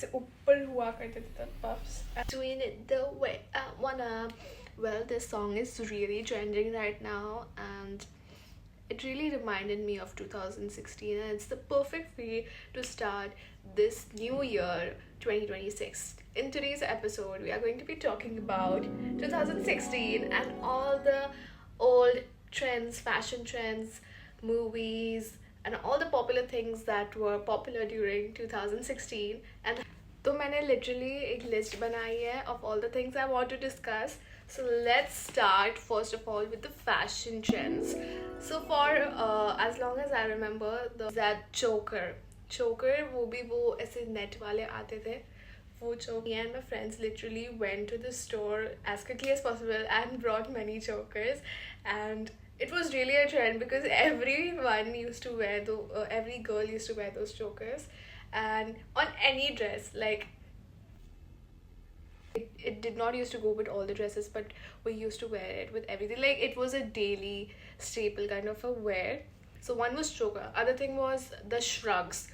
से ऊपर हुआ करते थे the puffs. Doing it the way I wanna. Well, this song is really trending right now, and it really reminded me of 2016, and it's the perfect way to start this new year 2026. In today's episode, we are going to be talking about 2016 and all the old trends, fashion trends, movies, and all the popular things that were popular during 2016. And तो मैंने literally एक list बनाई है of all the things I want to discuss. So let's start first of all with the fashion trends. So for as long as I remember, that choker वो ऐसे net वाले आते थे. वो choker. Me and my friends literally went to the store as quickly as possible and brought many chokers, and it was really a trend because everyone used to wear every girl used to wear those chokers, and on any dress, like it did not used to go with all the dresses, but we used to wear it with everything. Like it was a daily staple kind of a wear. So one was choker, other thing was the shrugs.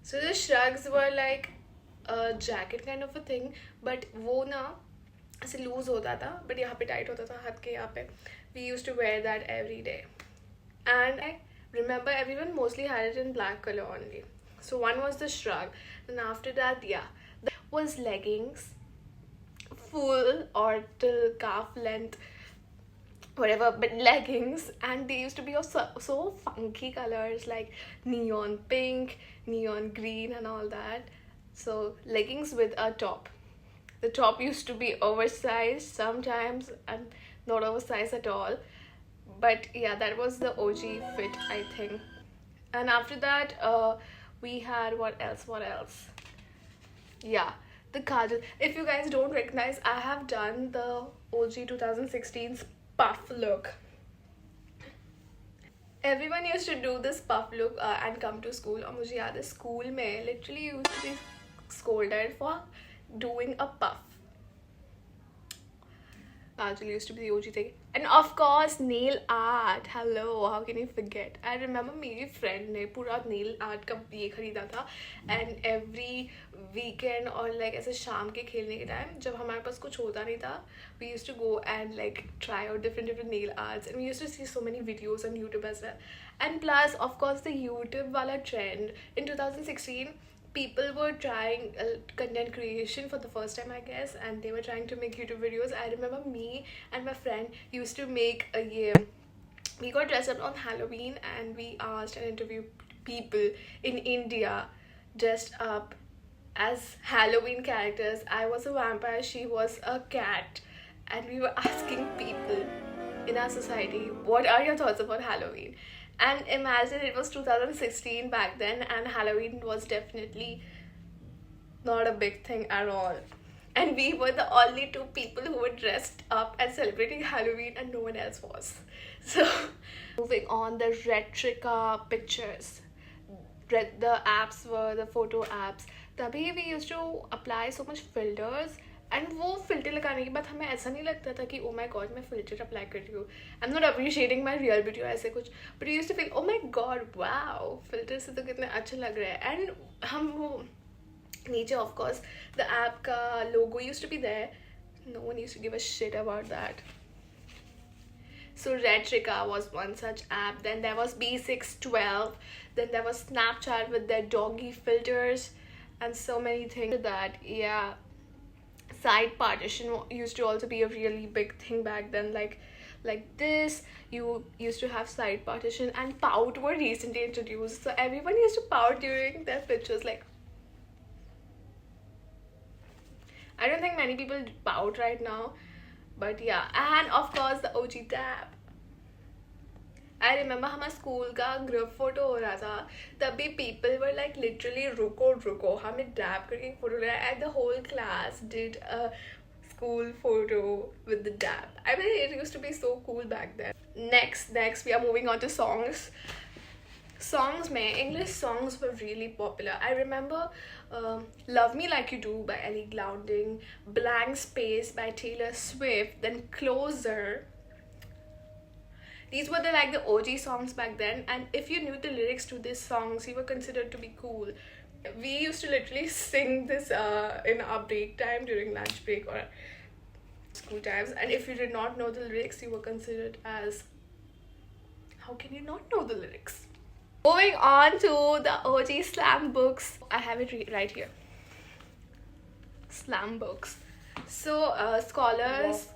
So the shrugs were like a jacket kind of a thing, but वो ना ऐसे loose होता था, but यहाँ पे tight होता था हाथ के यहाँ पे. We used to wear that every day, and I remember everyone mostly had it in black color only. So one was the shrug, and after that, yeah, that was leggings, full or till calf length, whatever, but leggings, and they used to be of so funky colors like neon pink, neon green, and all that. So leggings with a top. The top used to be oversized sometimes and not oversized at all. But yeah, that was the OG fit, I think. And after that, we had what else? What else? Yeah, the kajal. If you guys don't recognize, I have done the OG 2016's puff look. Everyone used to do this puff look and come to school. और मुझे याद है school में literally used to be scolded for doing a puff. Kajal used to be the OG thing. And of course, nail art. Hello, how can you forget? I remember मेरी friend ने पूरा nail art का ये खरीदा था. And every weekend or like ऐसे शाम के खेलने के time, जब हमारे पास कुछ होता नहीं था, we used to go and like try out different nail arts. And we used to see so many videos on YouTube as well. And plus, of course, the YouTube wala trend in 2016, people were trying content creation for the first time, I guess, and they were trying to make YouTube videos. I remember me and my friend used to make a game. We got dressed up on Halloween and we asked and interviewed people in India dressed up as Halloween characters. I was a vampire, she was a cat, and we were asking people in our society, what are your thoughts about Halloween? And imagine it was 2016 back then, and Halloween was definitely not a big thing at all. And we were the only two people who were dressed up and celebrating Halloween, and no one else was. So, moving on, the Retrica pictures. The apps were the photo apps. तभी we used to apply so much filters. And वो filter लगाने के बाद हमें ऐसा नहीं लगता था कि ओ माई गॉड मैं फिल्टर अप्लाई कर रही हूँ. I am not appreciating my real video ऐसे कुछ, but you used to feel oh my God wow filter से तो कितने अच्छा लग रहा है. एंड हम वो नीचे ऑफकोर्स द ऐप का logo used to be there. No one used to give a shit about that. So Redrica was one such app. Then there was B612. Then there was Snapchat with their doggy filters and so many things. That, yeah, side partition used to also be a really big thing back then. Like this, you used to have side partition, and pout were recently introduced. So everyone used to pout during their pictures. Like, I don't think many people pout right now, but yeah. And of course the OG tab. I remember हमारा school का group photo हो रहा था, तभी people were like literally रुको हमें dab करके एक फोटो लिया, and the whole class did a school photo with the dab. I mean, it used to be so cool back then. Next we are moving on to songs. Songs mein English songs were really popular. I remember Love Me Like You Do by Ellie Goulding, Blank Space by Taylor Swift, then Closer. These were the OG songs back then, and if you knew the lyrics to these songs, you were considered to be cool. We used to literally sing this in our break time, during lunch break or school times, and if you did not know the lyrics, you were considered as, how can you not know the lyrics? Moving on to the OG slam books. I have it right here. Slam books. So scholars,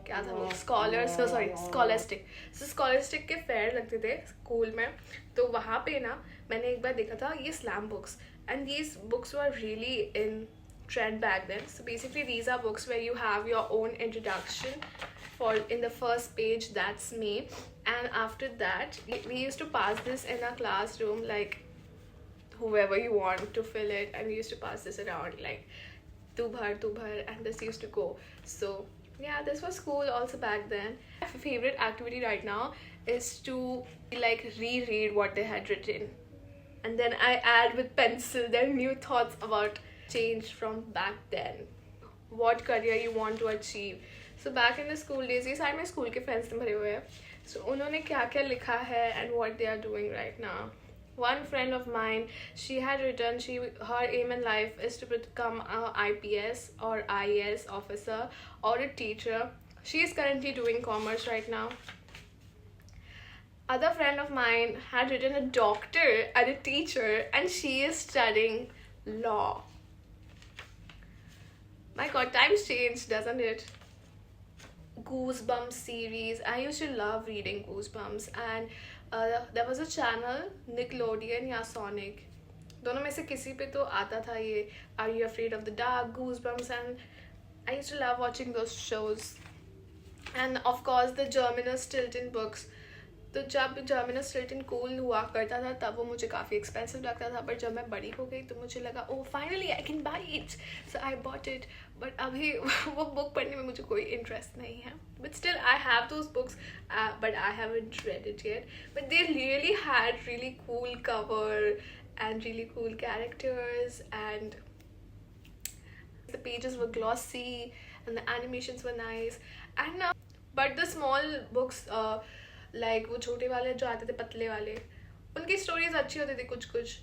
क्या था वो, scholars, so sorry, scholastic. So scholastic के fair लगते थे school में, तो वहाँ पे ना मैंने एक बार देखा था ये slam books, and these books were really in trend back then. So basically these are books where you have your own introduction for in the first page, that's me, and after that we used to pass this in a classroom, like whoever you want to fill it, and we used to pass this around like tu bhar, and this used to go. So yeah, this was cool also back then. My favorite activity right now is to like reread what they had written, and then I add with pencil their new thoughts about change from back then, what career you want to achieve. So back in the school days, ये सारे मेरे school के friends ने भरे हुए हैं, so उन्होंने क्या क्या लिखा है and what they are doing right now. One friend of mine, she had written her aim in life is to become a IPS or IAS officer or a teacher. She is currently doing commerce right now. Other friend of mine had written a doctor and a teacher, and she is studying law. My god, times change, doesn't it? Goosebumps series. I used to love reading Goosebumps, and there was a channel, Nickelodeon या Sonic, दोनों में से किसी पे तो आता था ये Are You Afraid of the Dark, Goosebumps, and I used to love watching those shows. And of course the Germinal Stilton books. तो जब जर्मिनल स्टिल्टन कूल हुआ करता था तब वो मुझे काफ़ी एक्सपेंसिव लगता था, बट जब मैं बड़ी हो गई तो मुझे लगा ओह finally I can buy it, so I bought it. But अभी वो बुक पढ़ने में मुझे कोई इंटरेस्ट नहीं है, but still I have those books, but I haven't read it yet. But they really had really cool cover and really cool characters, and the pages were glossy and the animations were nice. And but the small books, like वो छोटे वाले जो आते थे पतले वाले, उनकी stories अच्छी होती थी कुछ कुछ,